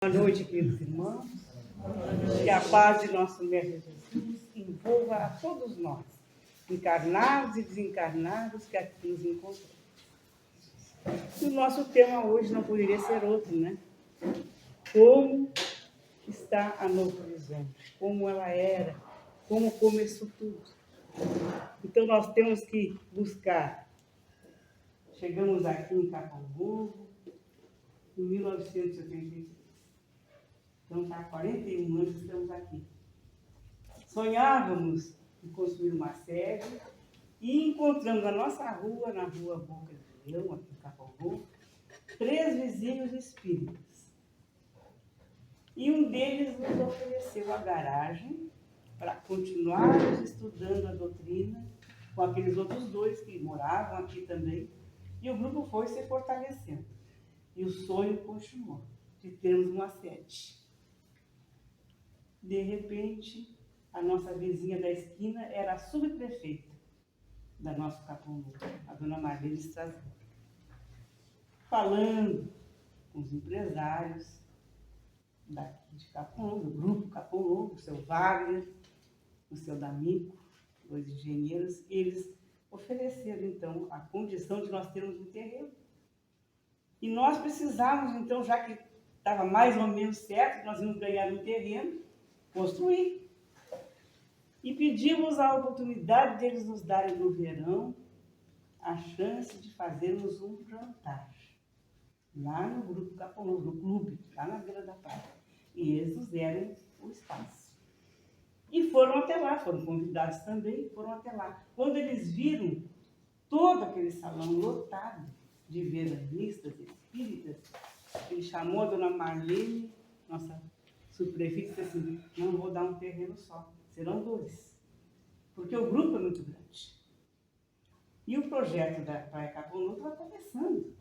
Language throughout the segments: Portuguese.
Boa noite, queridos irmãos. Que a paz de nosso Mestre Jesus envolva a todos nós, encarnados e desencarnados que aqui nos encontramos. E o nosso tema hoje não poderia ser outro, né? Como está a Novo Horizonte? Como ela era? Como começou tudo? Então nós temos que buscar. Chegamos aqui em Capão Novo em 1983. Então, há 41 anos estamos aqui. Sonhávamos em construir uma sede e encontramos na nossa rua, na rua Boca de Leão, aqui em Capão Novo, 3 vizinhos espíritas. E um deles nos ofereceu a garagem para continuarmos estudando a doutrina com aqueles outros 2 que moravam aqui também. E o grupo foi se fortalecendo. E o sonho continuou, de termos uma sede. De repente, a nossa vizinha da esquina era a subprefeita da nossa Capão Novo, a dona Marlene Strasburgo. Falando com os empresários daqui de Capão Novo, do grupo Capão Novo, o seu Wagner, o seu D'Amico, 2 engenheiros, eles ofereceram, então, a condição de nós termos um terreno. E nós precisávamos, então, já que estava mais ou menos certo, que nós íamos ganhar um terreno, construir. E pedimos a oportunidade deles nos darem no verão a chance de fazermos um jantar lá no grupo Capão Novo, no clube, lá na beira da praia. E eles nos deram o espaço. E foram até lá, foram convidados também, foram até lá. Quando eles viram todo aquele salão lotado de vedanistas, espíritas, ele chamou a dona Marlene, nossa subprefeita, e disse assim: não vou dar um terreno só, serão 2, porque o grupo é muito grande. E o projeto da Praia Capão Novo estava começando.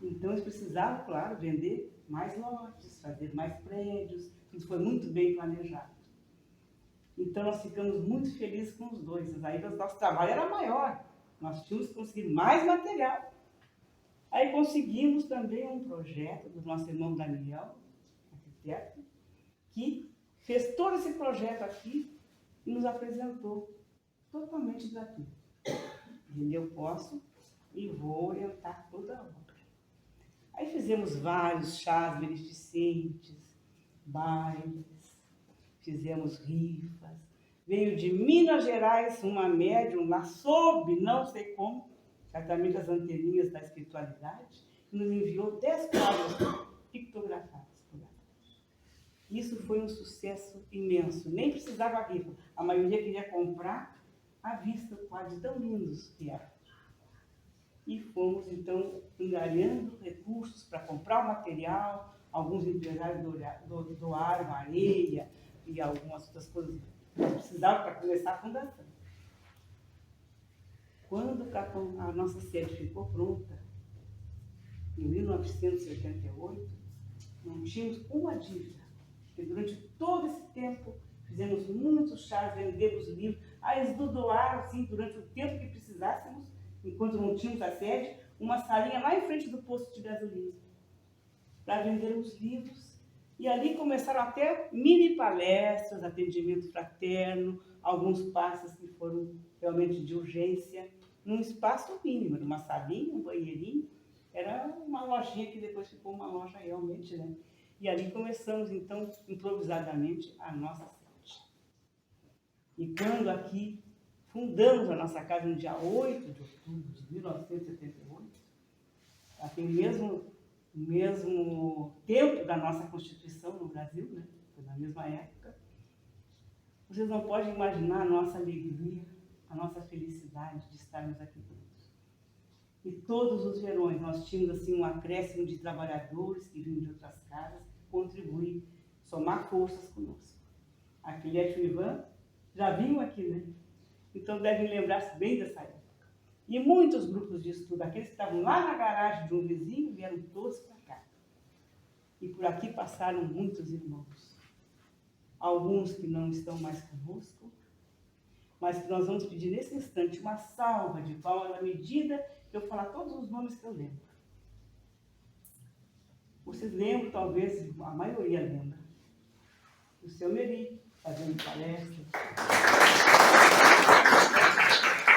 Então eles precisavam, claro, vender mais lotes, fazer mais prédios, tudo foi muito bem planejado. Então nós ficamos muito felizes com os 2, aí o nosso trabalho era maior, nós tínhamos que conseguir mais material. Aí conseguimos também um projeto do nosso irmão Daniel, arquiteto, que fez todo esse projeto aqui e nos apresentou totalmente gratuito. Eu posso e vou orientar toda a obra. Aí fizemos vários chás beneficentes, bailes, fizemos rifas. Veio de Minas Gerais uma médium lá, soube, não sei como, certamente as anteninhas da espiritualidade, que nos enviou 10 quadros pictografados. Isso foi um sucesso imenso. Nem precisava rifa. A maioria queria comprar à vista o quadro tão lindos que eram. E fomos, então, angariando recursos para comprar o material. Alguns empresários doaram areia e algumas outras coisas que precisavam para começar a fundação. Quando a nossa sede ficou pronta, em 1988, não tínhamos uma dívida. Porque durante todo esse tempo fizemos muitos chás, vendemos livros. Eles nos doaram, assim, durante o tempo que precisássemos, enquanto não tínhamos a sede, uma salinha lá em frente do posto de gasolina, para vendermos livros. E ali começaram até mini palestras, atendimento fraterno, alguns passos que foram realmente de urgência, num espaço mínimo, uma salinha, um banheirinho. Era uma lojinha que depois ficou uma loja realmente, né? E ali começamos, então, improvisadamente, a nossa sede. E quando aqui fundamos a nossa casa no dia 8 de outubro de 1978, aqui mesmo tempo da nossa Constituição no Brasil, né? Foi na mesma época, vocês não podem imaginar a nossa alegria, a nossa felicidade de estarmos aqui todos. E todos os verões nós tínhamos assim um acréscimo de trabalhadores que vinham de outras casas contribuir, somar forças conosco. A Quilete e o Ivan já vinham aqui, né? Então devem lembrar-se bem dessa época. E muitos grupos de estudo, aqueles que estavam lá na garagem de um vizinho, vieram todos para cá. E por aqui passaram muitos irmãos. Alguns que não estão mais conosco, mas que nós vamos pedir nesse instante uma salva de palmas na medida que eu falar todos os nomes que eu lembro. Vocês lembram, talvez, a maioria lembra, o seu Meri fazendo palestra.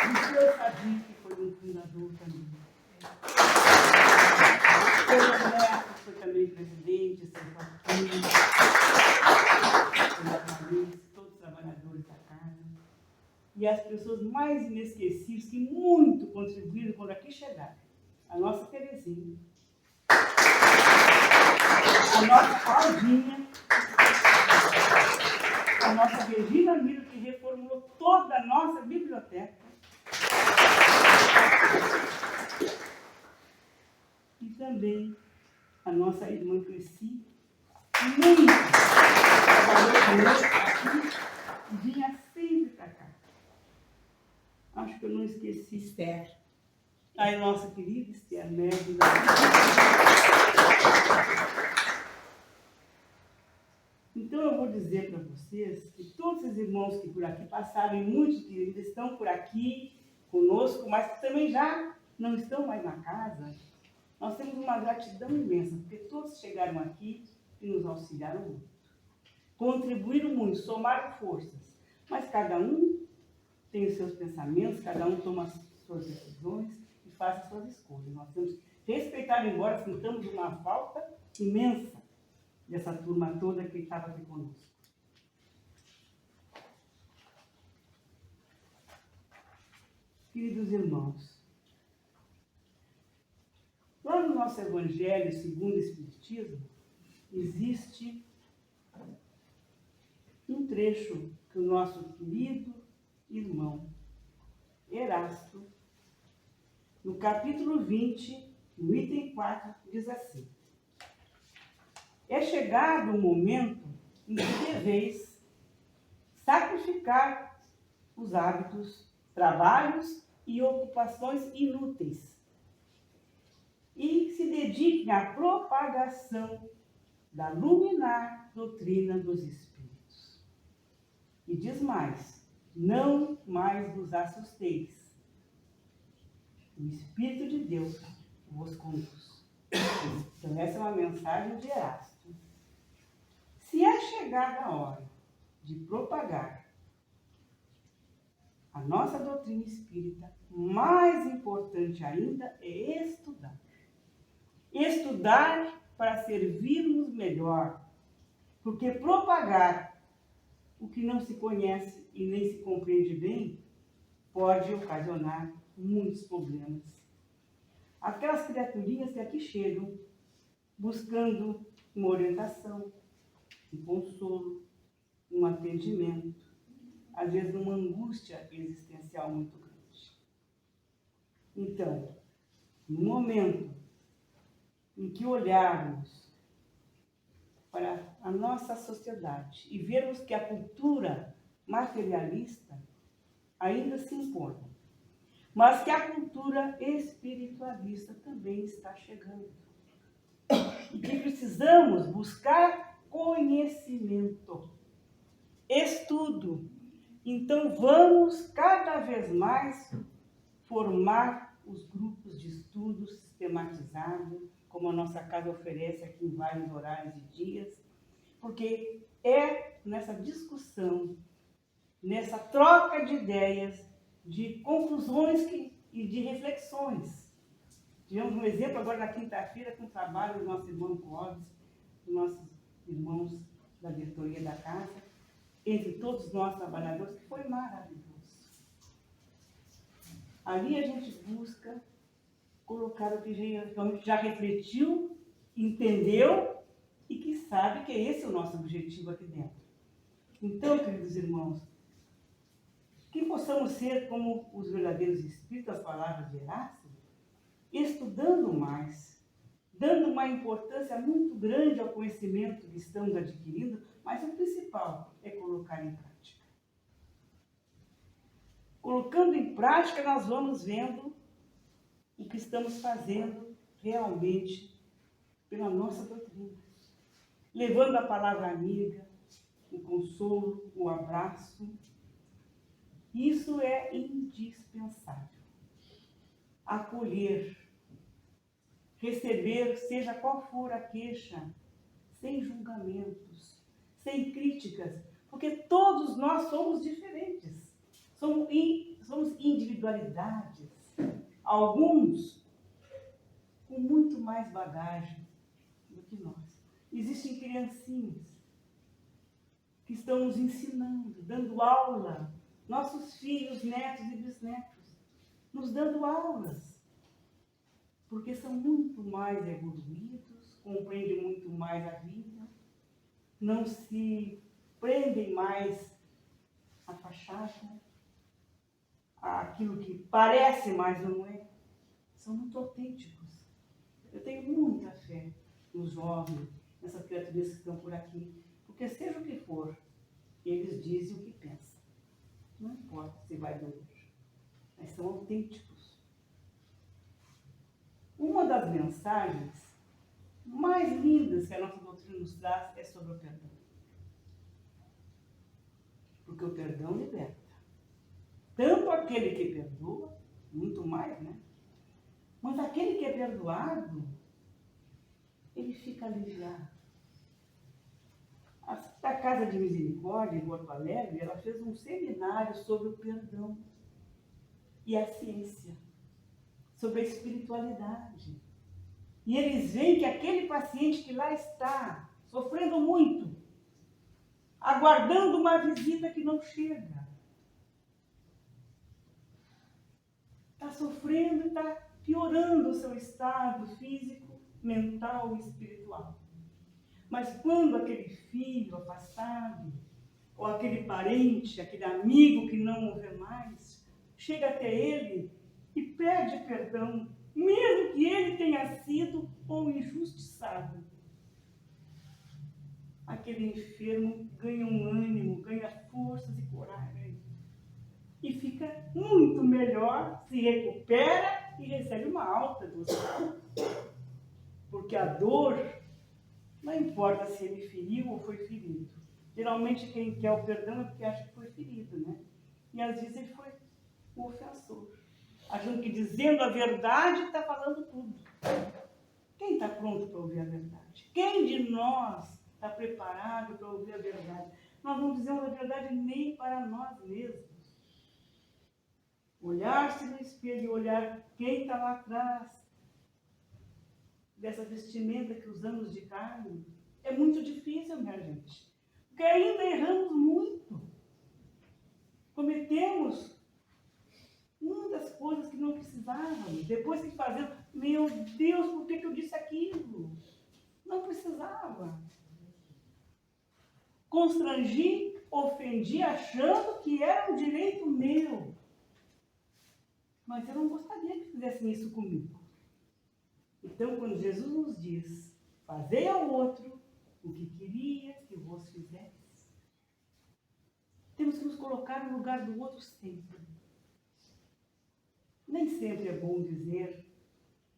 O seu Sadim, que foi um fundador também. O seu Neto foi também presidente, seu Joaquim, todos os trabalhadores da casa. E as pessoas mais inesquecíveis que muito contribuíram quando aqui chegaram. A nossa Terezinha, a nossa Claudinha, a nossa Regina Miro, que reformulou toda a nossa biblioteca. E também a nossa irmã Cresci, muito trabalhou conosco aqui e vinha sempre para cá. Acho que eu não esqueci Esther. Aí, nossa querida Esther Médio. Então, eu vou dizer para vocês que todos os irmãos que por aqui passaram, e muitos que ainda estão por aqui conosco, mas que também já não estão mais na casa, nós temos uma gratidão imensa, porque todos chegaram aqui e nos auxiliaram muito. Contribuíram muito, somaram forças, mas cada um tem os seus pensamentos, cada um toma as suas decisões e faz as suas escolhas. Nós temos que respeitar, embora sintamos uma falta imensa dessa turma toda que estava aqui conosco. Queridos irmãos, lá no nosso Evangelho segundo o Espiritismo, existe um trecho que o nosso querido irmão Erasto, no capítulo 20, no item 4, diz assim: é chegado o momento em que deveis sacrificar os hábitos, trabalhos e ocupações inúteis e se dediquem à propagação da luminar doutrina dos Espíritos. E diz mais: não mais vos assusteis. O Espírito de Deus vos conduz. Então, essa é uma mensagem de Erasto. Se é chegada a hora de propagar a nossa doutrina espírita, mais importante ainda é estudar. Estudar para servirmos melhor, porque propagar o que não se conhece e nem se compreende bem pode ocasionar muitos problemas. Aquelas criaturinhas que aqui chegam buscando uma orientação, um consolo, um atendimento, às vezes numa angústia existencial muito grande. Então, no momento em que olharmos para a nossa sociedade e vermos que a cultura materialista ainda se impõe, mas que a cultura espiritualista também está chegando. E que precisamos buscar conhecimento, estudo. Então, vamos cada vez mais formar os grupos de estudo sistematizado, como a nossa casa oferece aqui em vários horários e dias, porque é nessa discussão, nessa troca de ideias, de conclusões e de reflexões. Tivemos um exemplo agora na quinta-feira com o trabalho do nosso irmão Clóvis, dos nossos irmãos da diretoria da casa, entre todos nós trabalhadores, que foi maravilhoso. Ali a gente busca colocar o que realmente já refletiu, entendeu e que sabe que esse é o nosso objetivo aqui dentro. Então, queridos irmãos, que possamos ser como os verdadeiros espíritos, as palavras de Erasto, estudando mais, dando uma importância muito grande ao conhecimento que estamos adquirindo, mas o principal é colocar em prática. Colocando em prática, nós vamos vendo o que estamos fazendo realmente pela nossa doutrina. Levando a palavra amiga, o consolo, o abraço. Isso é indispensável. Acolher, receber, seja qual for a queixa, sem julgamentos, sem críticas, porque todos nós somos diferentes, somos individualidades, alguns com muito mais bagagem do que nós. Existem criancinhas que estão nos ensinando, dando aula, nossos filhos, netos e bisnetos, nos dando aulas, porque são muito mais evoluídos, compreendem muito mais a vida, não se prendem mais à fachada, àquilo que parece, mas não é. São muito autênticos. Eu tenho muita fé nos jovens, nessas criaturas que estão por aqui, porque seja o que for, eles dizem o que pensam. Não importa se vai doer, mas são autênticos. Uma das mensagens mais lindas que a nossa doutrina nos traz é sobre o perdão. Porque o perdão liberta. Tanto aquele que perdoa, muito mais, né? Mas aquele que é perdoado, ele fica aliviado. A Casa de Misericórdia, em Porto Alegre, ela fez um seminário sobre o perdão e a ciência, sobre a espiritualidade. E eles veem que aquele paciente que lá está, sofrendo muito, aguardando uma visita que não chega, está sofrendo e está piorando o seu estado físico, mental e espiritual. Mas quando aquele filho afastado, ou aquele parente, aquele amigo que não o vê mais, chega até ele e pede perdão, mesmo que ele tenha sido ou injustiçado, aquele enfermo ganha um ânimo, ganha forças e coragem. E fica muito melhor, se recupera e recebe uma alta do hospital. Porque a dor, não importa se ele feriu ou foi ferido. Geralmente quem quer o perdão é porque acha que foi ferido, né? E às vezes ele foi o ofensor. Achando que dizendo a verdade está falando tudo. Quem está pronto para ouvir a verdade? Quem de nós está preparado para ouvir a verdade? Nós não dizemos a verdade nem para nós mesmos. Olhar-se no espelho e olhar quem está lá atrás dessa vestimenta que usamos de carne é muito difícil, minha gente. Porque ainda erramos muito. Cometemos muitas coisas que não precisávamos. Depois que fazemos, meu Deus, por que eu disse aquilo? Não precisava. Constrangi, ofendi, achando que era um direito meu. Mas eu não gostaria que fizessem isso comigo. Então, quando Jesus nos diz, fazei ao outro o que queria que vos fizesse, temos que nos colocar no lugar do outro sempre. Nem sempre é bom dizer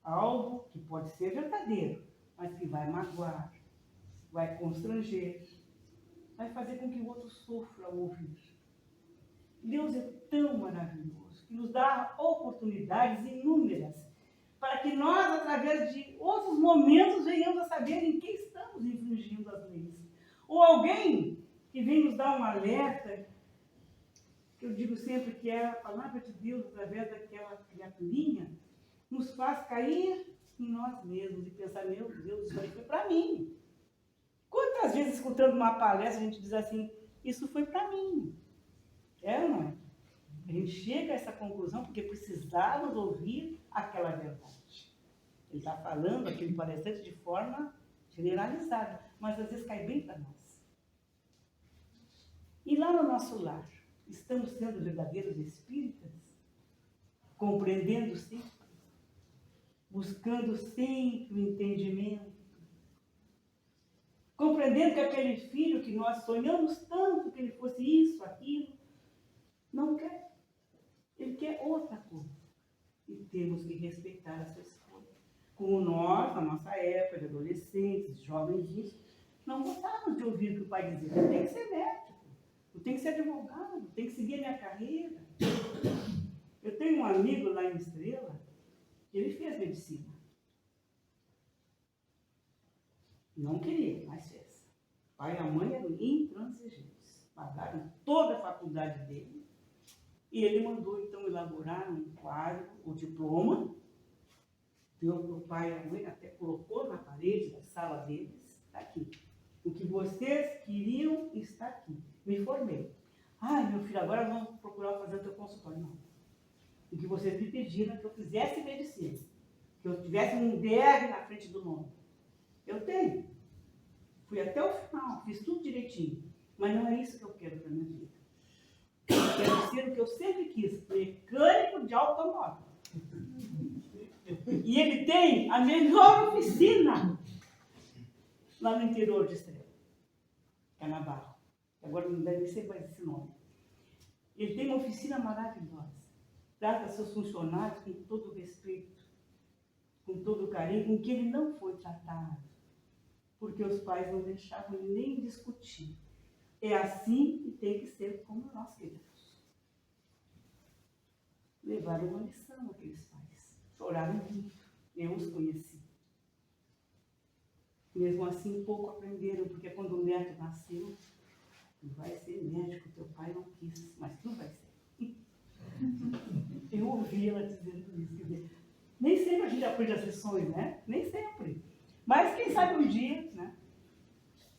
algo que pode ser verdadeiro, mas que vai magoar, vai constranger, vai fazer com que o outro sofra ao ouvir. Deus é tão maravilhoso que nos dá oportunidades inúmeras para que nós, através de outros momentos, venhamos a saber em que estamos infringindo as leis. Ou alguém que vem nos dar um alerta, que eu digo sempre que é a palavra de Deus, através daquela criaturinha, nos faz cair em nós mesmos e pensar, meu Deus, isso aí foi para mim. Quantas vezes, escutando uma palestra, a gente diz assim, isso foi para mim. É ou não é? A gente chega a essa conclusão porque precisávamos ouvir aquela verdade. Ele está falando aquele palestrante de forma generalizada, mas às vezes cai bem para nós. E lá no nosso lar, estamos sendo verdadeiros espíritas? Compreendendo sempre? Buscando sempre o entendimento? Compreendendo que aquele filho que nós sonhamos tanto que ele fosse isso, aquilo, não quer. Ele quer outra coisa. E temos que respeitar a sua escolha. Como nós, na nossa época, de adolescentes, jovens, não gostávamos de ouvir o que o pai dizia. Eu tenho que ser médico, eu tenho que ser advogado, eu tenho que seguir a minha carreira. Eu tenho um amigo lá em Estrela, que ele fez medicina. Não queria, mas fez. O pai e a mãe eram intransigentes. Pagaram toda a faculdade dele. E ele mandou, então, elaborar um quadro, o diploma. Deu para o pai e a mãe, até colocou na parede da sala deles. Está aqui. O que vocês queriam está aqui. Me formei. Ai, meu filho, agora vamos procurar fazer o teu consultório. Não. O que vocês me pediram é que eu fizesse medicina. Que eu tivesse um DR na frente do nome. Eu tenho. Fui até o final, fiz tudo direitinho. Mas não é isso que eu quero para a minha vida. Eu quero ser o que eu sempre quis, mecânico de automóvel. E ele tem a melhor oficina lá no interior de Estrela, que é na Barra. Agora não deve ser mais esse nome. Ele tem uma oficina maravilhosa. Trata seus funcionários com todo o respeito, com todo o carinho, com que ele não foi tratado. Porque os pais não deixavam ele nem discutir. É assim que tem que ser como nós queremos. Levaram uma lição aqueles pais. Choraram muito. Eu os conheci. Mesmo assim, pouco aprenderam, porque quando o neto nasceu, tu vai ser médico, teu pai não quis, mas tu vai ser. Eu ouvi ela dizendo isso. Quer dizer, nem sempre a gente aprende as lições, né? Nem sempre. Mas quem sabe um dia, né?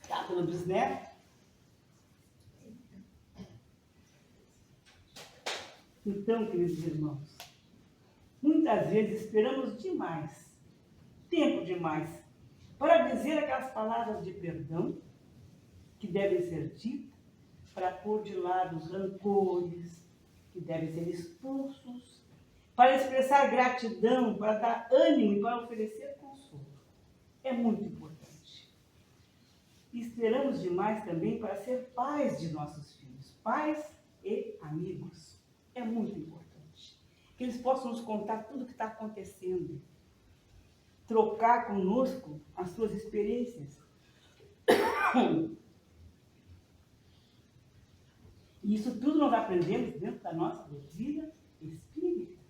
Tá pelo bisneto. Então, queridos irmãos, muitas vezes esperamos demais, tempo demais, para dizer aquelas palavras de perdão que devem ser ditas, para pôr de lado os rancores que devem ser expulsos, para expressar gratidão, para dar ânimo e para oferecer consolo. É muito importante. E esperamos demais também para ser pais de nossos filhos, pais e amigos. É muito importante. Que eles possam nos contar tudo o que está acontecendo. Trocar conosco as suas experiências. E isso tudo nós aprendemos dentro da nossa doutrina espírita.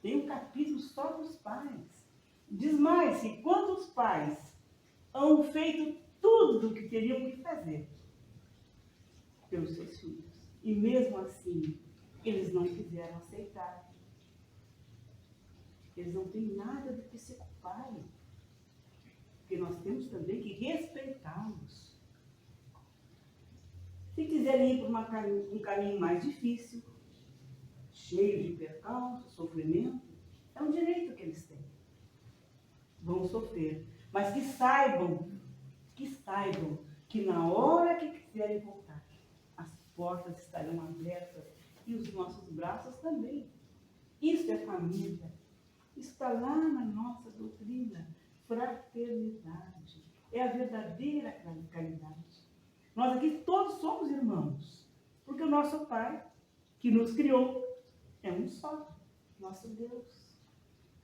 Tem um capítulo só dos pais. Diz mais que quando os pais hão feito tudo o que teriam que fazer pelos seus filhos, e mesmo assim eles não quiseram aceitar. Eles não têm nada de que se ocuparem. Porque nós temos também que respeitá-los. Se quiserem ir por um caminho mais difícil, cheio de percalço, sofrimento, é um direito que eles têm. Vão sofrer. Mas que saibam que na hora que quiserem voltar, as portas estarão abertas e os nossos braços também. Isso é família. Isso está lá na nossa doutrina. Fraternidade. É a verdadeira caridade. Nós aqui todos somos irmãos. Porque o nosso Pai, que nos criou, é um só. Nosso Deus.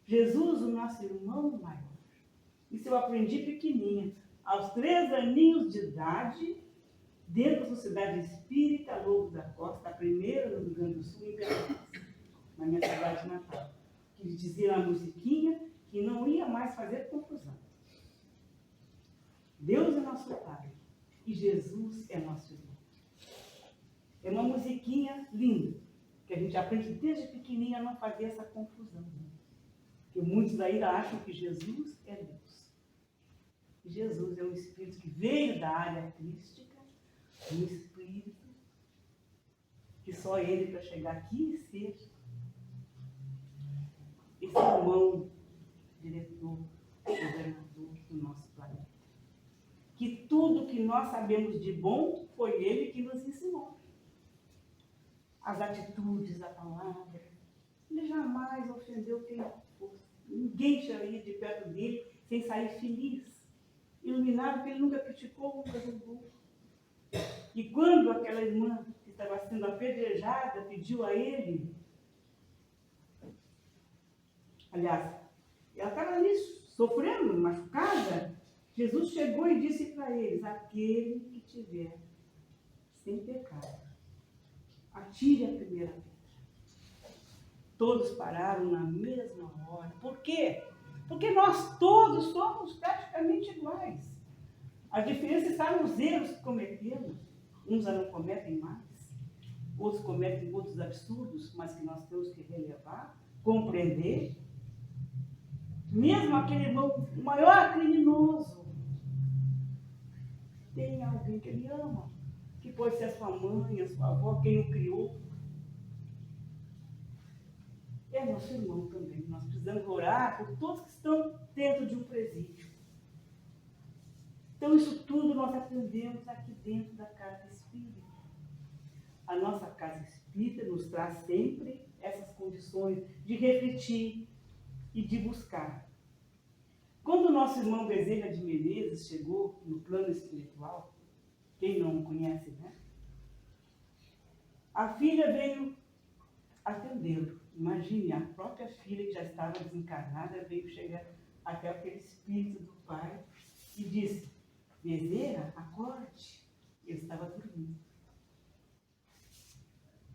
Jesus, o nosso irmão maior. Isso eu aprendi pequenininha. Aos 3 aninhos de idade, dentro da Sociedade Espírita Lobo da Costa, a primeira no Rio Grande do Sul, em Pelotas, na minha cidade natal, que dizia na musiquinha que não ia mais fazer confusão. Deus é nosso Pai e Jesus é nosso irmão. É uma musiquinha linda, que a gente aprende desde pequenininha a não fazer essa confusão. Né? Porque muitos ainda acham que Jesus é Deus. E Jesus é um Espírito que veio da área crística, um Espírito que só Ele para chegar aqui e ser esse irmão, diretor, governador do nosso planeta. Que tudo que nós sabemos de bom foi Ele que nos ensinou. As atitudes, a palavra. Ele jamais ofendeu quem fosse. Ninguém sairia de perto dele sem sair feliz, iluminado, porque ele nunca criticou, nunca julgou. E quando aquela irmã que estava sendo apedrejada pediu a ele, aliás, ela estava ali sofrendo, machucada, Jesus chegou e disse para eles: aquele que tiver sem pecado, atire a primeira pedra. Todos pararam na mesma hora. Por quê? Porque nós todos somos praticamente iguais. A diferença está nos erros que cometemos. Uns já não cometem mais, outros cometem outros absurdos, mas que nós temos que relevar, compreender. Mesmo aquele irmão, o maior criminoso, tem alguém que ele ama, que pode ser a sua mãe, a sua avó, quem o criou. É nosso irmão também. Nós precisamos orar por todos que estão dentro de um presídio. Então, isso tudo nós aprendemos aqui dentro da casa espírita. A nossa casa espírita nos traz sempre essas condições de refletir e de buscar. Quando o nosso irmão Bezerra de Menezes chegou no plano espiritual, quem não o conhece, né? A filha veio atendê-lo. Imagine, a própria filha que já estava desencarnada veio chegar até aquele espírito do pai e disse: Bezerra, acorde. Ele estava dormindo.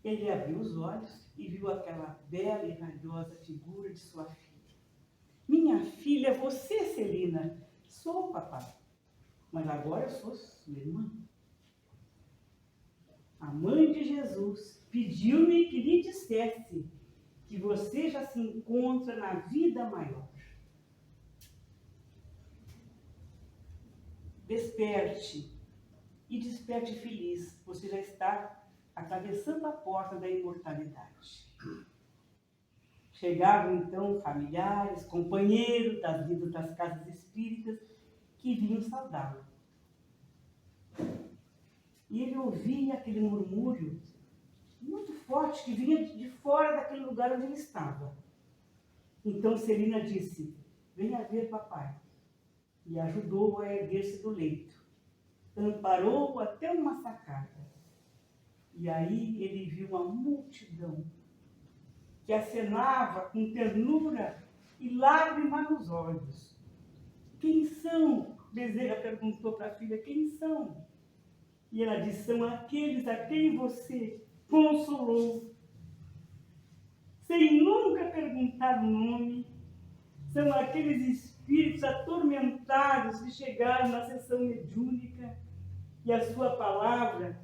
Ele abriu os olhos e viu aquela bela e radiosa figura de sua filha. Minha filha, você, Celina? Sou, papai. Mas agora eu sou sua irmã. A mãe de Jesus pediu-me que lhe dissesse que você já se encontra na vida maior. Desperte e desperte feliz. Você já está atravessando a porta da imortalidade. Chegavam então familiares, companheiros das vidas das casas espíritas que vinham saudá-lo. E ele ouvia aquele murmúrio muito forte que vinha de fora daquele lugar onde ele estava. Então Celina disse: venha ver papai. E ajudou-o a erguer-se do leito. Amparou-o até uma sacada. E aí ele viu uma multidão que acenava com ternura e lágrimas nos olhos. Quem são? Bezerra perguntou para a filha: quem são? E ela disse: são aqueles a quem você consolou, sem nunca perguntar o nome. São aqueles espíritos atormentados que chegaram na sessão mediúnica e a sua palavra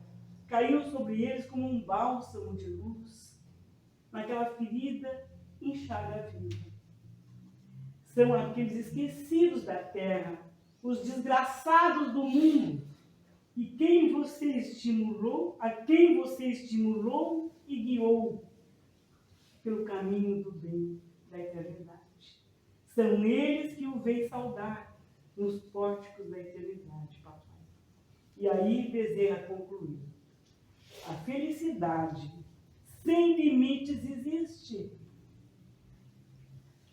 caiu sobre eles como um bálsamo de luz, naquela ferida inchada viva. São aqueles esquecidos da terra, os desgraçados do mundo, e quem você estimulou, a quem você estimulou e guiou pelo caminho do bem, da eternidade. São eles que o vêm saudar nos pórticos da eternidade, papai. E aí Bezerra concluiu: a felicidade sem limites existe,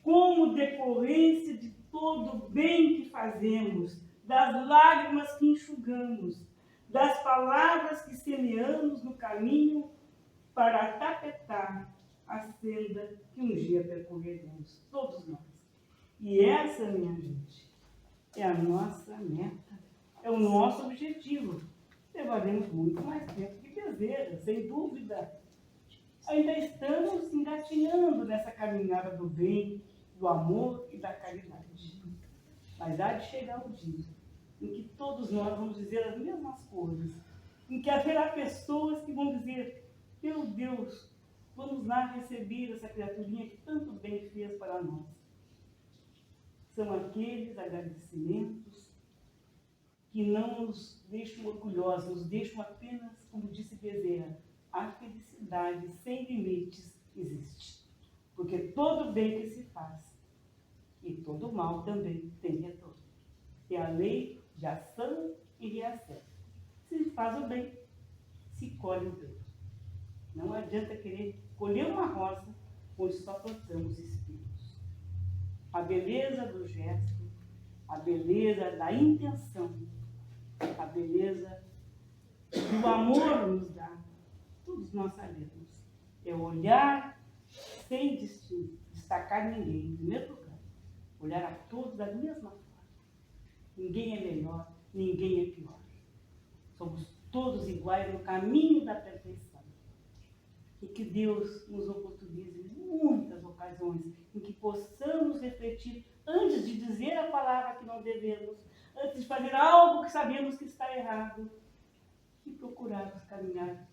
como decorrência de todo o bem que fazemos, das lágrimas que enxugamos, das palavras que semeamos no caminho para tapetar a senda que um dia percorreremos, todos nós. E essa, minha gente, é a nossa meta, é o nosso objetivo. Levaremos muito mais tempo que Bezerra, sem dúvida. Ainda estamos engatinhando nessa caminhada do bem, do amor e da caridade. Mas há de chegar o dia em que todos nós vamos dizer as mesmas coisas, em que haverá pessoas que vão dizer: meu Deus, vamos lá receber essa criaturinha que tanto bem fez para nós. São aqueles agradecimentos que não nos deixam orgulhosos, nos deixam apenas, como disse Bezerra, a felicidade sem limites existe. Porque todo bem que se faz e todo mal também tem retorno. É a lei de ação e reação. Se faz o bem, se colhe o bem. Não adianta querer colher uma rosa onde só plantamos espinhos. A beleza do gesto, a beleza da intenção, a beleza que o amor nos dá, todos nós sabemos. É olhar sem destacar ninguém, em primeiro lugar. Olhar a todos da mesma forma. Ninguém é melhor, ninguém é pior. Somos todos iguais no caminho da perfeição. E que Deus nos oportunize muitas ocasiões em que possamos refletir antes de dizer a palavra que não devemos, antes de fazer algo que sabemos que está errado, e procurarmos caminhar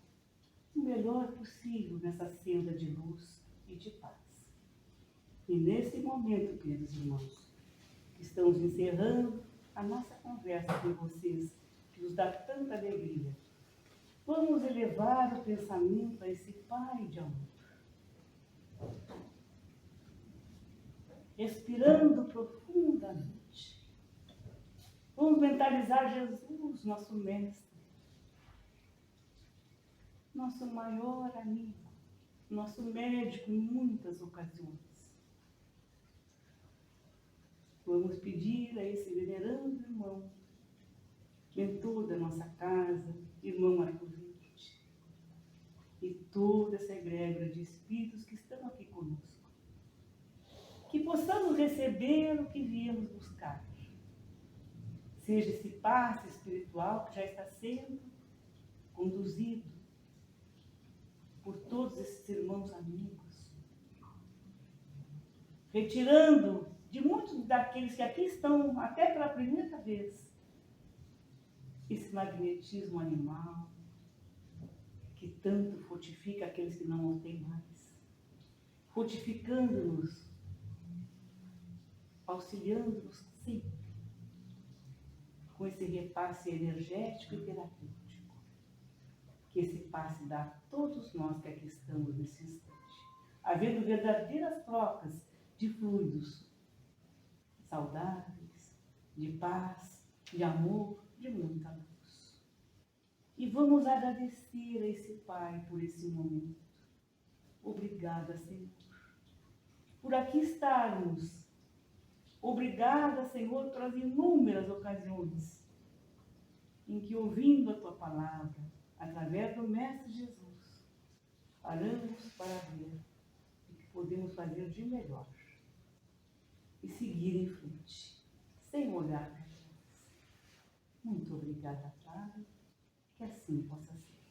o melhor possível nessa senda de luz e de paz. E nesse momento, queridos irmãos, que estamos encerrando a nossa conversa com vocês, que nos dá tanta alegria, vamos elevar o pensamento a esse Pai de amor. Respirando profundamente. Vamos mentalizar Jesus, nosso Mestre, nosso maior amigo, nosso médico em muitas ocasiões. Vamos pedir a esse venerando irmão, mentor da nossa casa, irmão Arcovite, e toda essa egrégora de espíritos que estão aqui conosco, que possamos receber o que viemos buscar, seja esse passe espiritual que já está sendo conduzido por todos esses irmãos amigos, retirando de muitos daqueles que aqui estão até pela primeira vez esse magnetismo animal que tanto fortifica aqueles que não o têm mais, fortificando-nos, auxiliando-nos sempre com esse repasse energético e terapêutico, que esse passe dá a todos nós que aqui estamos nesse instante, havendo verdadeiras trocas de fluidos saudáveis, de paz, de amor, de muita luz. E vamos agradecer a esse Pai por esse momento. Obrigada, Senhor, por aqui estarmos. Obrigada, Senhor, pelas inúmeras ocasiões em que, ouvindo a Tua palavra, através do Mestre Jesus, paramos para ver o que podemos fazer de melhor e seguir em frente, sem olhar para trás. Muito obrigada, Pai, que assim possa ser.